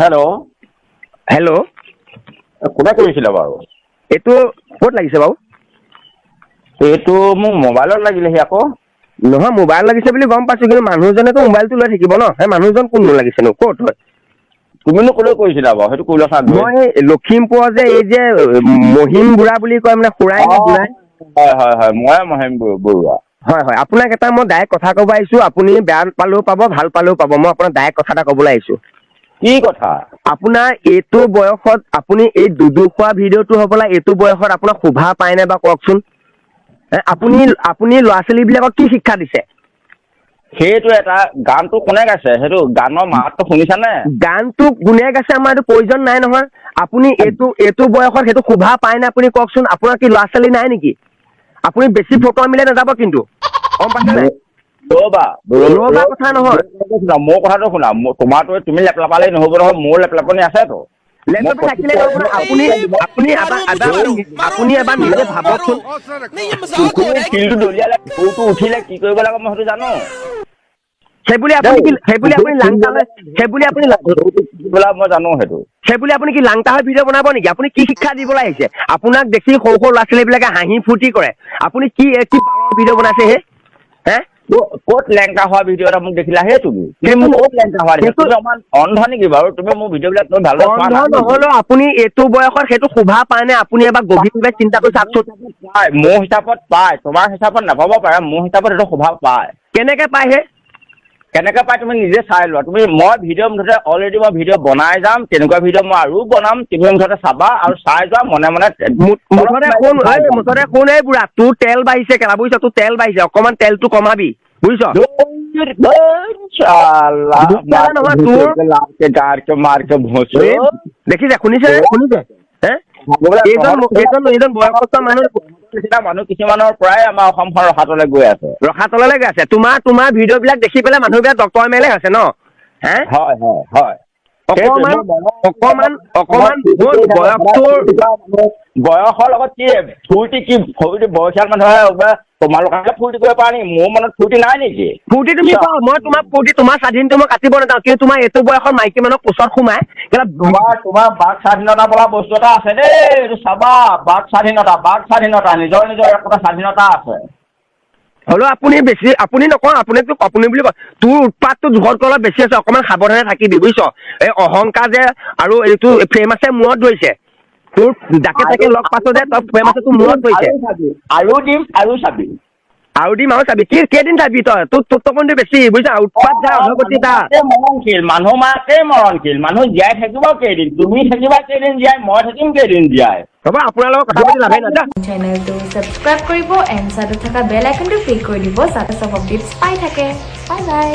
Hello' hello' কোনে কৰিছিলে বাৰু? এইটো ক'ত লাগিছে বাৰু? এইটো মোক মোবাইলত লাগিলেহি আকৌ। নহয় মোবাইল লাগিছে বুলি গম পাইছো, কিন্তু মানুহজনেতো মোবাইলটো লৈ থাকিব ন। সেই মানুহজন কোননো লাগিছেনো, ক'ত হয়? তুমিনো ক'লৈ কৰিছিলা বাৰু? সেইটো কৈ লোৱা। মই লখিমপুৰৰ যে এই যে মহিম বুঢ়া বুলি কয়, মানে খুৰাই নে বুঢ়াই? হয় মই মহিম বৰুৱা। হয় আপোনাক এটা মই ডাইৰেক্ট কথা ক'ব আহিছো। আপুনি বেয়া পালেও পাব, ভাল পালেও পাব। মই আপোনাক ডাইৰেক্ট কথা এটা ক'বলৈ আহিছো। কি কথা? আপোনাৰ এইটো বয়সত আপুনি এই দুখোৱা ভিডিঅ'টো হ'বলা এইটো বয়সত আপোনাৰ শোভা পায়নে বা কওকচোন? আপুনি ল'ৰা ছোৱালীবিলাকক কি শিক্ষা দিছে? সেইটো এটা গানটো কোনে গাইছে? সেইটো গানৰ মাতটো শুনিছানে? গানটো কোনে গাইছে আমাৰ এইটো প্ৰয়োজন নাই নহয়। আপুনি এইটো বয়সত সেইটো শোভা পায় নে আপুনি কওকচোন? আপোনাৰ কি ল'ৰা ছোৱালী নাই নেকি? আপুনি বেছি ফটো মিলাই নাযাব কিন্তু, গম পাইছে নাই? ৰ'বা কথা নহয়, মোৰ কথাটো শুনা। তোমাৰতো তুমি লেপলাপালেই নহ'ব নহয়, মোৰ লেপলাপনি আছেতো। লেপটপে থাকিলে আপুনি এবাৰ নিজে ভাবকচোন। শিলটো দলিয়ালে গৰুটো উঠিলে কি কৰিব লাগে মই সেইটো জানো। সেইবুলি আপুনি লাংটা হয়, সেইবুলি আপুনি কি লাংটা হৈ ভিডিঅ' বনাব নেকি? আপুনি কি শিক্ষা দিবলৈ আহিছে? আপোনাক দেখি সৰু ল'ৰা ছোৱালীবিলাকে হাঁহি ফূৰ্তি কৰে। আপুনি কি পালৰ ভিডিঅ' বনাইছে হে? ক'ত লেংকা হোৱা ভিডিঅ' এটা মোক দেখিলা? হে তুমি ক'ত লেংকা হোৱা দেখিলা? তুমি অকমান অন্ধ নেকি বাৰু? তুমি মোৰ ভিডিঅ'বিলাক তুমি ভালদৰে চোৱা নাই। নহ'লেও আপুনি এইটো বয়সত সেইটো শোভা পায় নে? আপুনি এবাৰ গভীৰভাৱে চিন্তা কৰি চাওকচোন। মোৰ হিচাপত পায়, তোমাৰ হিচাপত নাপাব পাৰে। মোৰ হিচাপত সেইটো শোভা পায়। কেনেকে পায় হে? কেনেকে পায় তুমি নিজে চাই লোৱা। মই ভিডিঅ' মুঠতে অলৰেডি মই ভিডিঅ' বনাই যাম। তেনেকুৱা ভিডিঅ' মই আৰু বনাম। তুমি মুঠতে চাবা আৰু চাই যোৱা মনে মনে। মুঠতে শুন এই বুঢ়া, তোৰ তেল বাঢ়িছে কেলা, বুজিছ? তোৰ তেল বাঢ়িছে, অকমান তেলটো কমাবি, বুজিছ? দেখিছে, শুনিছে? মানুহ কিছুমানৰ পৰাই আমাৰ অসমখন ৰসাতলে গৈ আছে। তোমাৰ ভিডিঅ' বিলাক দেখি পেলাই মানুহবিলাক ডক্তৰ মেলে হৈছে ন? হয়। বয়সৰ লগত কি ফূৰ্তি বয়সীয়াল মানুহে তোমালোকে ফূৰ্তি কৰিব পাৰা নেকি? মোৰ মনত ফূৰ্তি নাই নেকি? ফূৰ্তি তুমি মই তোমাৰ স্বাধীনটো মই কাটিব নাযাওঁ, কিন্তু তোমাৰ এইটো বয়সৰ মাইকী মানুহক কোচত সোমাই তোমাৰ বাক স্বাধীনতা বোলা বস্তু এটা আছে দেই। এইটো চাবা, বাক স্বাধীনতা নিজৰ এটা স্বাধীনতা আছে। হ'লেও আপুনি নকওঁ, আপুনি বুলি কয়। তোৰ উৎপাতটো জোখতকৈ অলপ বেছি আছে, অকমান সাৱধানে থাকিবি, বুজিছ? এই অহংকাৰ যে আৰু এইটো ফ্ৰেম আছে মূৰত ধৰিছে। তোৰ যাকে তাকে লগ পাইছ যে তই ফ্ৰেম আছে তোৰ মূৰত ধৰিছে। আৰু দিম আৰু চাবি। কেইদিন চাবি তই? তোৰ বেছি, বুজিছা? উৎপাত যা অধগতি তা। মানুহ মাতেই মৰণশীল। মানুহ জীয়াই থাকিব কেইদিন? তুমি থাকিবা কেইদিন জীয়াই? মই থাকিম কেইদিন জীয়াই? হ'ব, আপোনাৰ লগত কথা পাতি লাভেই নাই। চেনেলটো সাবস্ক্ৰাইব কৰিব এণ্ড চাইডত থকা বেল আইকনটো ক্লিক কৰি দিব যাতে চব আপডেটছ পাই থাকে। Bye bye.